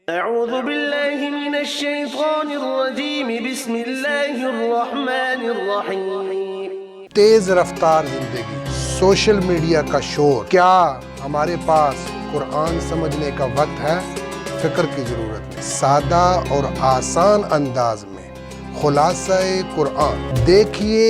أعوذ بالله من الشيطان الرجيم بسم الله الرحمن الرحيم۔ تیز رفتار زندگی، سوشل میڈیا کا شور، کیا ہمارے پاس قرآن سمجھنے کا وقت ہے؟ فکر کی ضرورت ہے۔ سادہ اور آسان انداز میں خلاصہ قرآن دیکھیے۔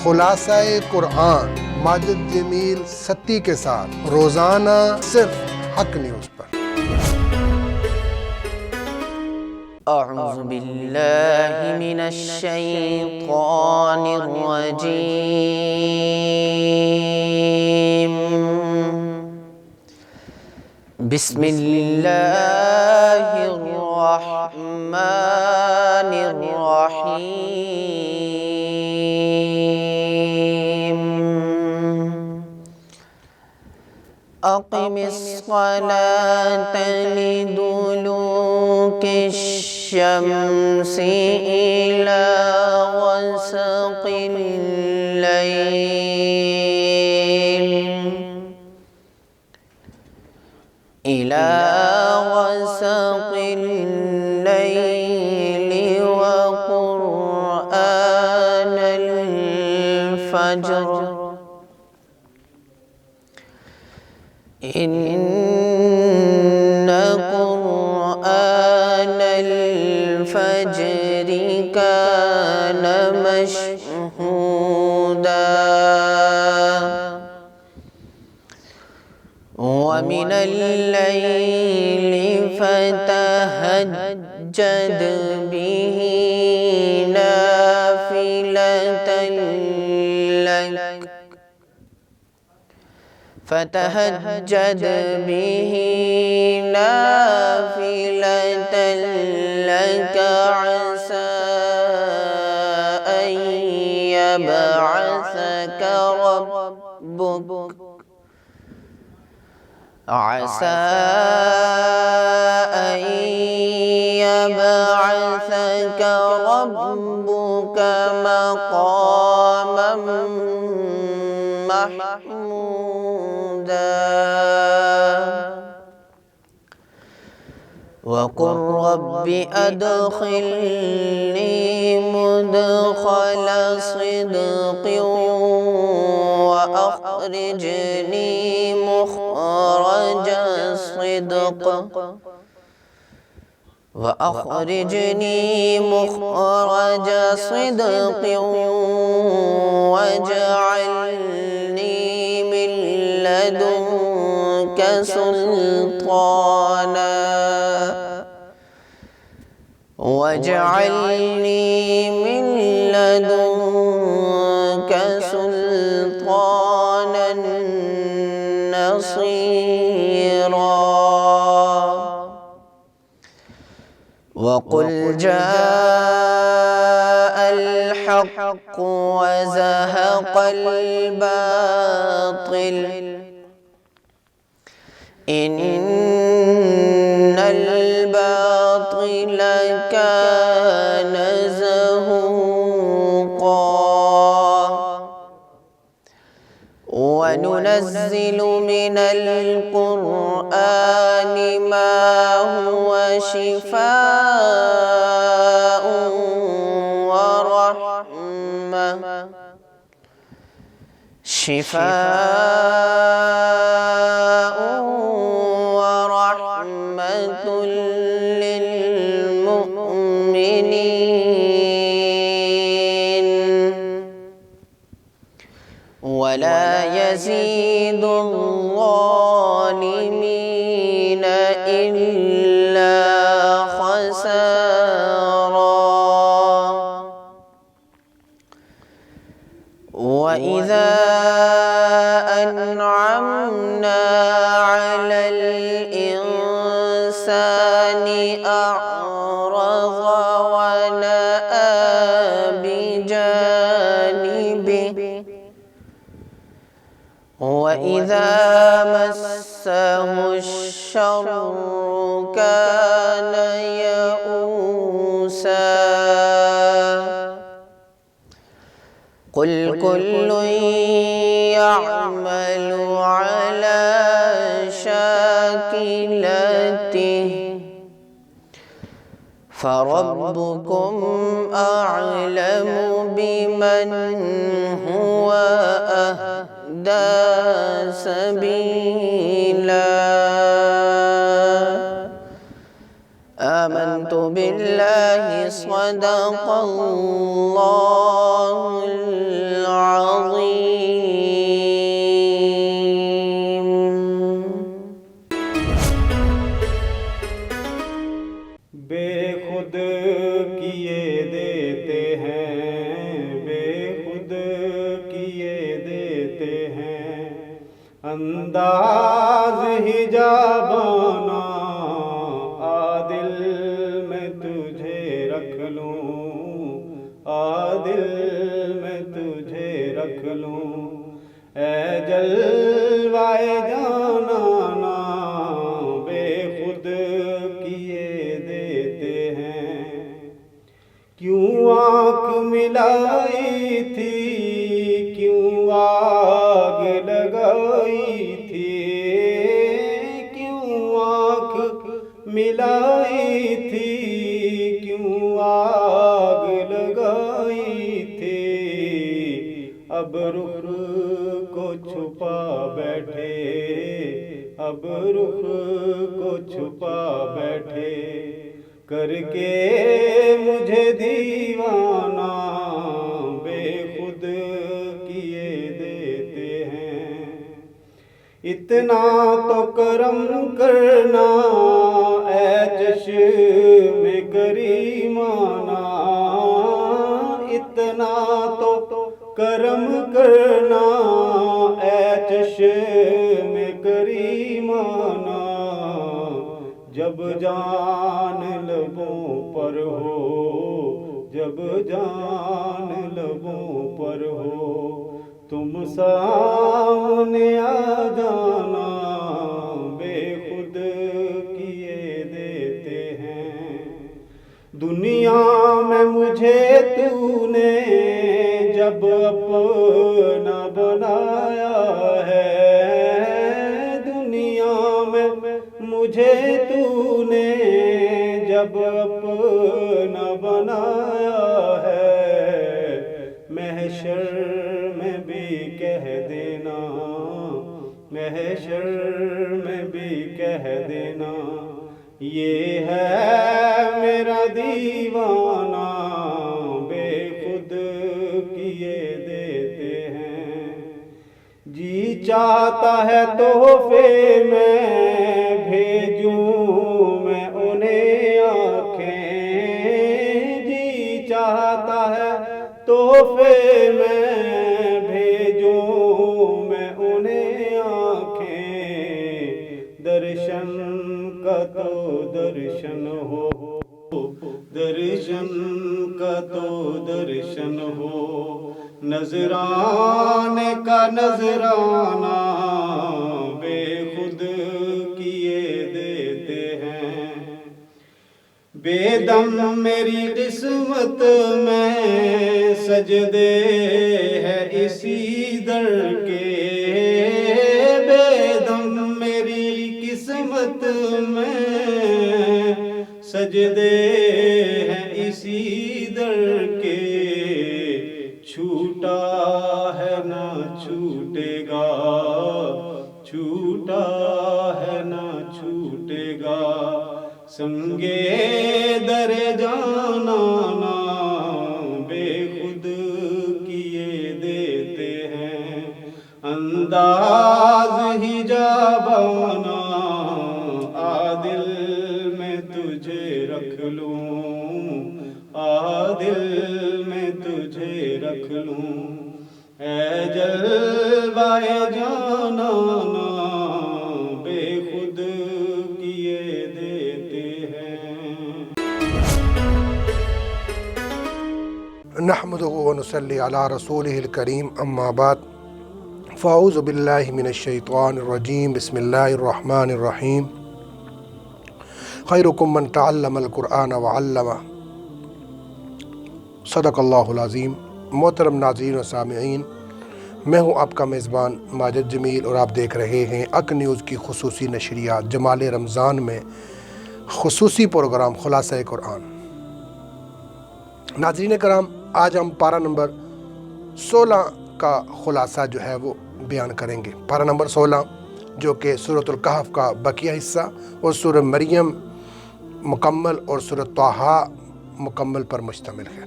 خلاصہ قرآن ماجد جمیل ستی کے ساتھ روزانہ صرف حق نیوز پر۔ اعوذ باللہ من الشیطان الرجیم، بسم اللہ الرحمن الرحیم۔ اقم الصلاة لدلوک الشمس إلى غسق الليل وقرآن الفجر إن قرآن الفجر كان مشهودا ومن الليل فتهجد به نافلة لك عسى أن يبعثك ربك مقاما محمودا وقل رب أدخلني مدخل صدق وأخرجني مخرج صدق واجعلني من لدنك سلطانا نصيرا وقل جاء الحق وزهق الباطل إن الباطل كان زهوقا وننزل من القرآن ما هو شفاء ورحمة للمؤمنين ولا يزيد الظالمين إلا خسارا وإذا أنعمنا على الإنسان أعرض ونأى بجانبه وإذا مسه الشر كان يئوسا قل كل يعمل على شاكلته فربكم أعلم بمن هو أهدى سبيلا آمنت بالله صدق الله العظيم. بے خود کیے دیتے ہیں، بے خود کیے دیتے ہیں، انداز حجابانہ عادل میں تجھے رکھ لوں، عادل میں تجھے رکھ لوں، اے جلوائے جانانا بے خود کیے دیتے ہیں، کیوں آنکھ ملائی تھی، کیوں آگ لگائی تھی، کیوں آنکھ ملائی تھی، کیوں آگ لگائی تھی، اب رخ کو چھپا بیٹھے، اب رخ کو چھپا بیٹھے، کر کے مجھے دیوانہ بے خود کیے دیتے ہیں، اتنا تو کرم کرنا اے چشم کریمانہ، اتنا تو کرم کرنا اے چشم کریمانہ، جب جان لبوں پر ہو، جب جان لبوں پر ہو، تم سامنے آ جانا بے خود کیے دیتے ہیں، دنیا میں مجھے تو نے جب اپنا بنایا ہے، دنیا میں مجھے تو نے جب اپنا بنایا ہے، محشر میں بھی کہہ دینا، محشر میں بھی کہہ دینا، یہ ہے میرا دیوانہ بے خود کیے دیتے ہیں، جی چاہتا ہے تحفے میں بھیجوں میں انہیں آنکھیں، جی چاہتا ہے تحفے میں بھیجوں میں انہیں آنکھیں، درشن کا تو درشن ہو، درشن کا تو درشن ہو، نذرانے کا نذرانہ بے خود کیے دیتے ہیں، بے دم میری قسمت میں سجدے ہے اسی در کے، بے دم میری قسمت میں سجدے ہیں اسی در کے، چھوٹا ہے نہ چھوٹے گا، چھوٹا ہے نہ چھوٹے گا، سنگے در جانانا بے خود کیے دیتے ہیں، انداز حجابانہ عادل میں تجھے رکھ لوں، عادل میں تجھے رکھ لوں، اے جلوائے جانانا بے خود کیے دیتے ہیں۔ نحمدہ و نصلی علی رسولہ الکریم، اما بعد، فاعوذ باللہ من الشیطان الرجیم، بسم اللہ الرحمن الرحیم، خیرکم من تعلم القرآن وعلمہ، صدق اللہ العظیم۔ محترم ناظرین و سامعین، میں ہوں آپ کا میزبان ماجد جمیل اور آپ دیکھ رہے ہیں اک نیوز کی خصوصی نشریات جمال رمضان میں خصوصی پروگرام خلاصہ قرآن۔ ناظرین کرام، آج ہم پارہ نمبر 16 کا خلاصہ جو ہے وہ بیان کریں گے۔ پارہ نمبر 16 جو کہ سورۃ الکہف کا بقیہ حصہ اور سورہ مریم مکمل اور سورہ طٰہٰ مکمل پر مشتمل ہے۔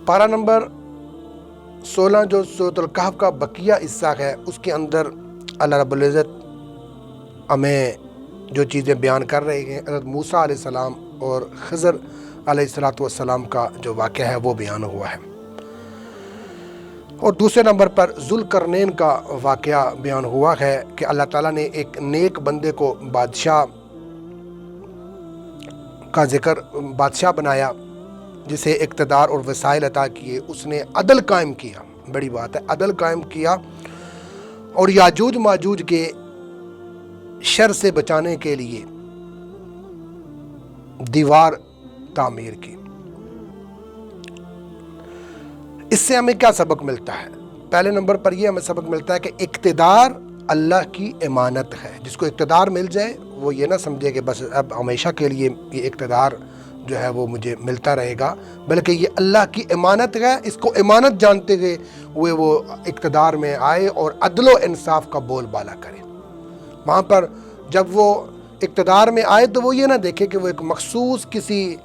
پارہ نمبر 16 جو سورۃ الکہف کا بقیہ حصہ ہے، اس کے اندر اللہ رب العزت ہمیں جو چیزیں بیان کر رہے ہیں، حضرت موسیٰ علیہ السلام اور خضر علیہ السلام کا جو واقعہ ہے وہ بیان ہوا ہے، اور دوسرے نمبر پر ذوالقرنین کا واقعہ بیان ہوا ہے کہ اللہ تعالیٰ نے ایک نیک بندے کو بادشاہ کا ذکر بادشاہ بنایا، جسے اقتدار اور وسائل عطا کیے، اس نے عدل قائم کیا، بڑی بات ہے، عدل قائم کیا، اور یاجوج ماجوج کے شر سے بچانے کے لیے دیوار تعمیر کی۔ اس سے ہمیں کیا سبق ملتا ہے؟ پہلے نمبر پر یہ ہمیں سبق ملتا ہے کہ اقتدار اللہ کی امانت ہے۔ جس کو اقتدار مل جائے وہ یہ نہ سمجھے کہ بس اب ہمیشہ کے لیے یہ اقتدار جو ہے وہ مجھے ملتا رہے گا، بلکہ یہ اللہ کی امانت ہے۔ اس کو امانت جانتے ہوئے وہ اقتدار میں آئے اور عدل و انصاف کا بول بالا کرے۔ وہاں پر جب وہ اقتدار میں آئے تو وہ یہ نہ دیکھے کہ وہ ایک مخصوص کسی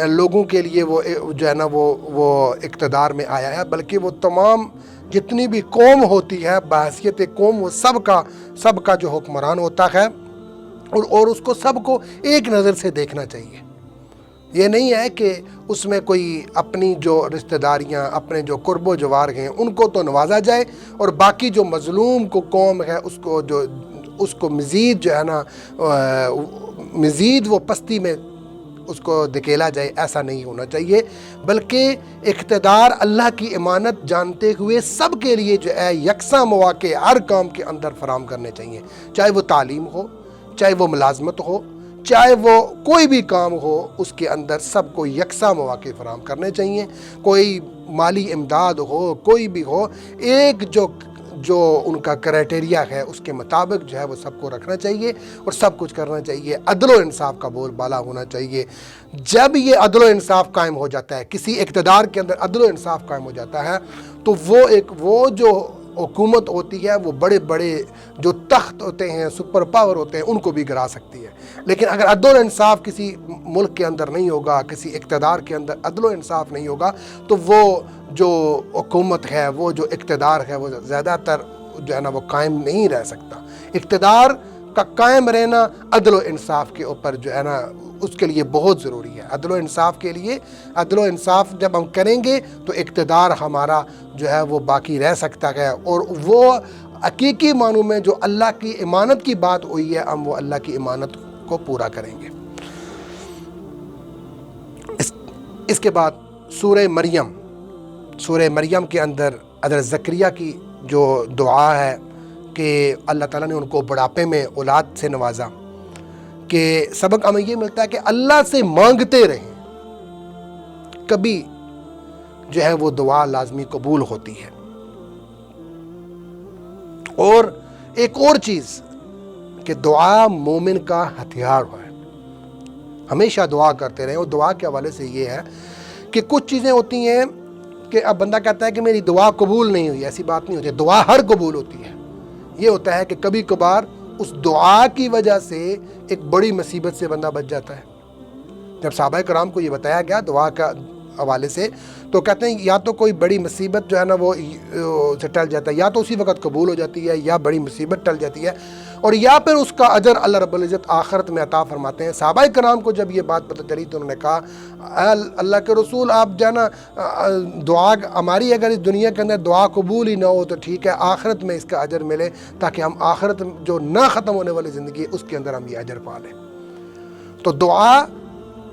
لوگوں کے لیے وہ جو ہے نا وہ اقتدار میں آیا ہے، بلکہ وہ تمام جتنی بھی قوم ہوتی ہے بحیثیت قوم، وہ سب کا جو حکمران ہوتا ہے، اور اس کو سب کو ایک نظر سے دیکھنا چاہیے۔ یہ نہیں ہے کہ اس میں کوئی اپنی جو رشتہ داریاں، اپنے جو قرب و جوار ہیں ان کو تو نوازا جائے، اور باقی جو مظلوم کو قوم ہے اس کو مزید جو ہے نا مزید وہ پستی میں اس کو دھکیلا جائے۔ ایسا نہیں ہونا چاہیے، بلکہ اقتدار اللہ کی امانت جانتے ہوئے سب کے لیے جو ہے یکساں مواقع ہر کام کے اندر فراہم کرنے چاہیے، چاہے وہ تعلیم ہو، چاہے وہ ملازمت ہو، چاہے وہ کوئی بھی کام ہو، اس کے اندر سب کو یکساں مواقع فراہم کرنے چاہیے۔ کوئی مالی امداد ہو، کوئی بھی ہو، ایک جو ان کا کرائٹیریا ہے اس کے مطابق جو ہے وہ سب کو رکھنا چاہیے اور سب کچھ کرنا چاہیے۔ عدل و انصاف کا بول بالا ہونا چاہیے۔ جب یہ عدل و انصاف قائم ہو جاتا ہے، کسی اقتدار کے اندر عدل و انصاف قائم ہو جاتا ہے، تو وہ جو حکومت ہوتی ہے وہ بڑے بڑے جو تخت ہوتے ہیں، سپر پاور ہوتے ہیں، ان کو بھی گرا سکتی ہے۔ لیکن اگر عدل و انصاف کسی ملک کے اندر نہیں ہوگا، کسی اقتدار کے اندر عدل و انصاف نہیں ہوگا، تو وہ جو حکومت ہے، وہ جو اقتدار ہے، وہ زیادہ تر جو ہے نا وہ قائم نہیں رہ سکتا۔ اقتدار کا قائم رہنا عدل و انصاف کے اوپر جو ہے نا اس کے لیے بہت ضروری ہے۔ عدل و انصاف کے لیے، عدل و انصاف جب ہم کریں گے تو اقتدار ہمارا جو ہے وہ باقی رہ سکتا ہے، اور وہ حقیقی معنوں میں جو اللہ کی امانت کی بات ہوئی ہے، ہم وہ اللہ کی امانت کو پورا کریں گے۔ اس کے بعد سورہ مریم کے اندر حضرت زکریا کی جو دعا ہے کہ اللہ تعالیٰ نے ان کو بڑھاپے میں اولاد سے نوازا، کہ سبق ہمیں یہ ملتا ہے کہ اللہ سے مانگتے رہیں، کبھی جو ہے وہ دعا لازمی قبول ہوتی ہے۔ اور ایک اور چیز کہ دعا مومن کا ہتھیار ہے، ہمیشہ دعا کرتے رہیں۔ اور دعا کے حوالے سے یہ ہے کہ کچھ چیزیں ہوتی ہیں کہ اب بندہ کہتا ہے کہ میری دعا قبول نہیں ہوئی، ایسی بات نہیں ہوتی، دعا ہر قبول ہوتی ہے۔ یہ ہوتا ہے کہ کبھی کبھار اس دعا کی وجہ سے ایک بڑی مصیبت سے بندہ بچ جاتا ہے۔ جب صحابہ کرام کو یہ بتایا گیا دعا کا حوالے سے، تو کہتے ہیں یا تو کوئی بڑی مصیبت جو ہے نا وہ سے ٹل جاتا ہے، یا تو اسی وقت قبول ہو جاتی ہے، یا بڑی مصیبت ٹل جاتی ہے، اور یا پھر اس کا اجر اللہ رب العزت آخرت میں عطا فرماتے ہیں۔ صحابہ کرام کو جب یہ بات پتہ چلی تو انہوں نے کہا اللہ کے رسول، آپ جو ہے نا دعا ہماری اگر اس دنیا کے اندر دعا قبول ہی نہ ہو تو ٹھیک ہے، آخرت میں اس کا اجر ملے، تاکہ ہم آخرت جو نہ ختم ہونے والی زندگی ہے اس کے اندر ہم یہ اجر پا لیں۔ تو دعا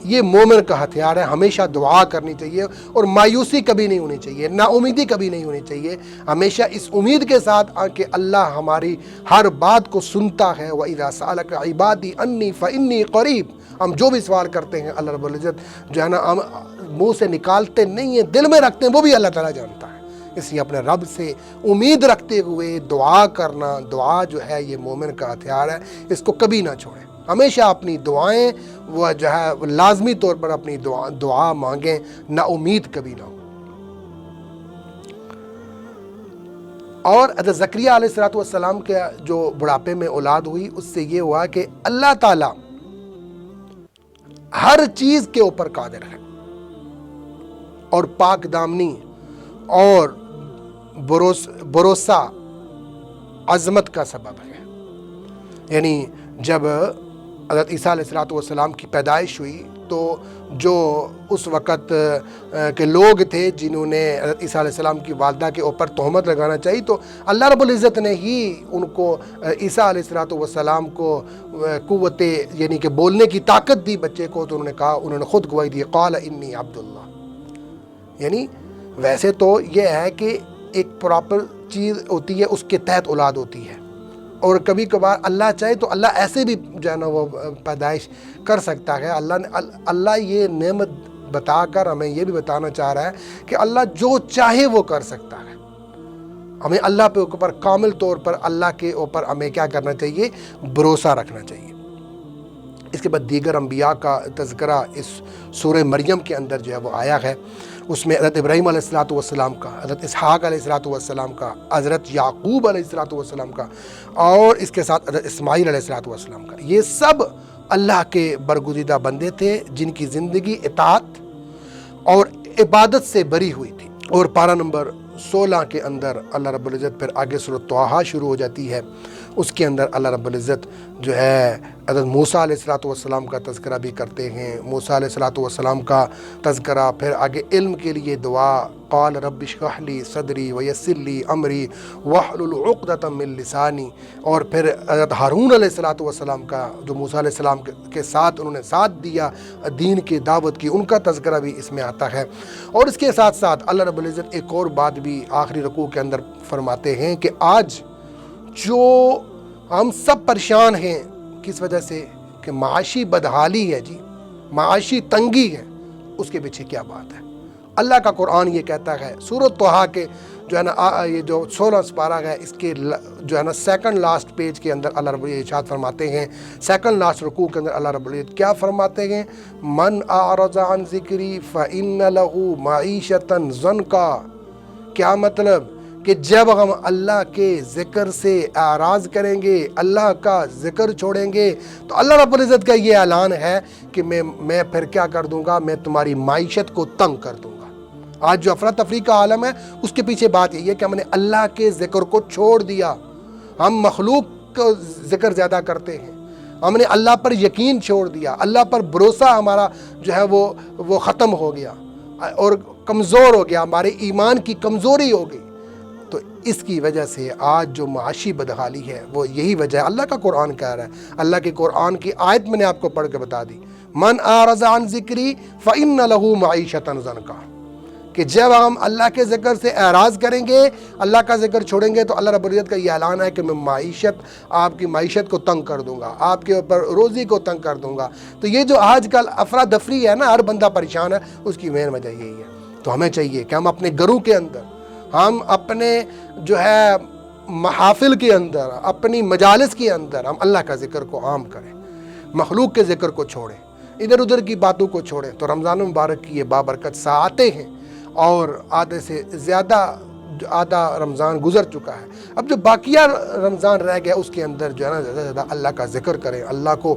یہ مومن کا ہتھیار ہے، ہمیشہ دعا کرنی چاہیے، اور مایوسی کبھی نہیں ہونی چاہیے، نا امیدی کبھی نہیں ہونی چاہیے، ہمیشہ اس امید کے ساتھ کہ اللہ ہماری ہر بات کو سنتا ہے۔ وَإِذَا سَأَلَكَ عِبَادِي عَنِّي فَإِنِّي قَرِيبٌ، ہم جو بھی سوال کرتے ہیں اللہ رب العزت جو ہے نا ہم منہ سے نکالتے نہیں ہیں، دل میں رکھتے ہیں، وہ بھی اللہ تعالیٰ جانتا ہے۔ اس لیے اپنے رب سے امید رکھتے ہوئے دعا کرنا، دعا جو ہے یہ مومن کا ہتھیار ہے، اس کو کبھی نہ چھوڑیں۔ ہمیشہ اپنی دعائیں وہ جو ہے لازمی طور پر اپنی دعا مانگیں، نا امید کبھی نہ ہو۔ اور حضرت زکریہ علیہ السلام کے جو بڑھاپے میں اولاد ہوئی، اس سے یہ ہوا کہ اللہ تعالی ہر چیز کے اوپر قادر ہے اور پاک دامنی اور بھروسہ عظمت کا سبب ہے۔ یعنی جب حضرت عیسیٰ علیہ السلام کی پیدائش ہوئی تو جو اس وقت کے لوگ تھے جنہوں نے حضرت عیسیٰ علیہ السلام کی والدہ کے اوپر تہمت لگانا چاہی، تو اللہ رب العزت نے ہی ان کو عیسیٰ علیہ السلام کو قوت یعنی کہ بولنے کی طاقت دی بچے کو، تو انہوں نے خود گواہی دی، قال انی عبد اللہ۔ یعنی ویسے تو یہ ہے کہ ایک پراپر چیز ہوتی ہے، اس کے تحت اولاد ہوتی ہے، اور کبھی کبھار اللہ چاہے تو اللہ ایسے بھی جو ہے نا وہ پیدائش کر سکتا ہے۔ اللہ یہ نعمت بتا کر ہمیں یہ بھی بتانا چاہ رہا ہے کہ اللہ جو چاہے وہ کر سکتا ہے۔ ہمیں اللہ پہ اوپر کامل طور پر اللہ کے اوپر ہمیں کیا کرنا چاہیے؟ بھروسہ رکھنا چاہیے۔ اس کے بعد دیگر انبیاء کا تذکرہ اس سورہ مریم کے اندر جو ہے وہ آیا ہے۔ اس میں حضرت ابراہیم علیہ السلام کا، حضرت اسحاق علیہ السلام کا، حضرت یعقوب علیہ السلام کا، اور اس کے ساتھ حضرت اسماعیل علیہ السلام کا۔ یہ سب اللہ کے برگزیدہ بندے تھے جن کی زندگی اطاعت اور عبادت سے بری ہوئی تھی۔ اور پارہ نمبر 16 کے اندر اللہ رب العزت پھر آگے سورۃ طٰہٰ شروع ہو جاتی ہے، اس کے اندر اللہ رب العزت جو ہے حضرت موسیٰ علیہ السلام کا تذکرہ بھی کرتے ہیں۔ موسیٰ علیہ السلام کا تذکرہ، پھر آگے علم کے لیے دعا، قال رب اشرح لی صدری ویسر لی امری واحلل عقدۃ من لسانی، اور پھر حضرت ہارون علیہ السلام کا جو موسیٰ علیہ السلام کے ساتھ انہوں نے ساتھ دیا دین کی دعوت کی، ان کا تذکرہ بھی اس میں آتا ہے۔ اور اس کے ساتھ ساتھ اللہ رب العزت ایک اور بات بھی آخری رکوع کے اندر فرماتے ہیں کہ آج جو ہم سب پریشان ہیں، کس وجہ سے؟ کہ معاشی بدحالی ہے جی، معاشی تنگی ہے، اس کے پیچھے کیا بات ہے؟ اللہ کا قرآن یہ کہتا ہے سورۃ طٰہٰ کے جو ہے نا یہ جو 16 سپارہ ہے، اس کے جو ہے نا سیکنڈ لاسٹ پیج کے اندر اللہ رب العزت ارشاد فرماتے ہیں، سیکنڈ لاسٹ رکوع کے اندر اللہ رب العزت کیا فرماتے ہیں؟ من اعرض عن ذکری فإن له معیشۃ ضنکا۔ کیا مطلب؟ کہ جب ہم اللہ کے ذکر سے اعراض کریں گے، اللہ کا ذکر چھوڑیں گے، تو اللہ رب العزت کا یہ اعلان ہے کہ میں پھر کیا کر دوں گا؟ میں تمہاری معیشت کو تنگ کر دوں گا۔ آج جو افراتفری کا عالم ہے، اس کے پیچھے بات یہی ہے کہ ہم نے اللہ کے ذکر کو چھوڑ دیا، ہم مخلوق کو ذکر زیادہ کرتے ہیں، ہم نے اللہ پر یقین چھوڑ دیا، اللہ پر بھروسہ ہمارا جو ہے وہ ختم ہو گیا اور کمزور ہو گیا، ہمارے ایمان کی کمزوری ہو گئی۔ تو اس کی وجہ سے آج جو معاشی بدحالی ہے وہ یہی وجہ ہے۔ اللہ کا قرآن کہہ رہا ہے، اللہ کے قرآن کی آیت میں نے آپ کو پڑھ کے بتا دی، من اعرض عن ذکری فإن له معیشۃ ضنکا، کہ جب ہم اللہ کے ذکر سے اعراض کریں گے، اللہ کا ذکر چھوڑیں گے، تو اللہ رب العزت کا یہ اعلان ہے کہ میں آپ کی معیشت کو تنگ کر دوں گا، آپ کے اوپر روزی کو تنگ کر دوں گا۔ تو یہ جو آج کل افرادفری ہے نا، ہر بندہ پریشان ہے، اس کی مین وجہ یہی ہے۔ تو ہمیں چاہیے کہ ہم اپنے گھروں کے اندر، ہم اپنے جو ہے محافل کے اندر، اپنی مجالس کے اندر ہم اللہ کا ذکر کو عام کریں، مخلوق کے ذکر کو چھوڑیں، ادھر ادھر کی باتوں کو چھوڑیں۔ تو رمضان مبارک کی یہ بابرکت ساعتیں ہیں، اور آدھے سے زیادہ آدھا رمضان گزر چکا ہے۔ اب جو باقیہ رمضان رہ گیا، اس کے اندر جو ہے نا زیادہ سے زیادہ اللہ کا ذکر کریں، اللہ کو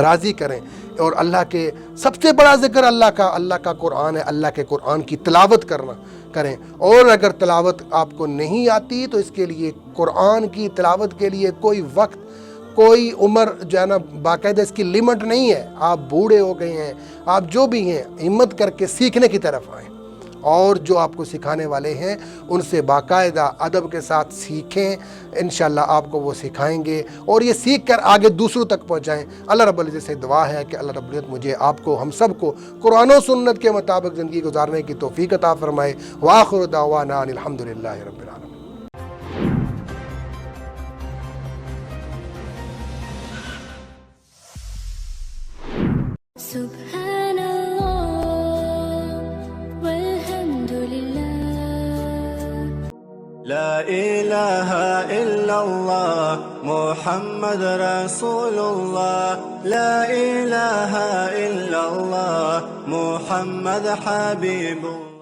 راضی کریں، اور اللہ کے سب سے بڑا ذکر اللہ کا قرآن ہے، اللہ کے قرآن کی تلاوت کریں۔ اور اگر تلاوت آپ کو نہیں آتی تو اس کے لیے قرآن کی تلاوت کے لیے کوئی وقت، کوئی عمر جو ہے نا باقاعدہ اس کی لمٹ نہیں ہے۔ آپ بوڑھے ہو گئے ہیں، آپ جو بھی ہیں، ہمت کر کے سیکھنے کی طرف آئیں، اور جو آپ کو سکھانے والے ہیں ان سے باقاعدہ ادب کے ساتھ سیکھیں، انشاءاللہ آپ کو وہ سکھائیں گے، اور یہ سیکھ کر آگے دوسروں تک پہنچائیں۔ اللہ رب العزت سے دعا ہے کہ اللہ رب العزت مجھے، آپ کو، ہم سب کو قرآن و سنت کے مطابق زندگی گزارنے کی توفیق عطا فرمائے۔ وآخر دعوانا ان الحمدللہ رب العالمین۔ سبحان اللہ والحمد للہ لا الہ الا اللہ محمد رسول اللہ لا الہ الا اللہ محمد حبیب اللہ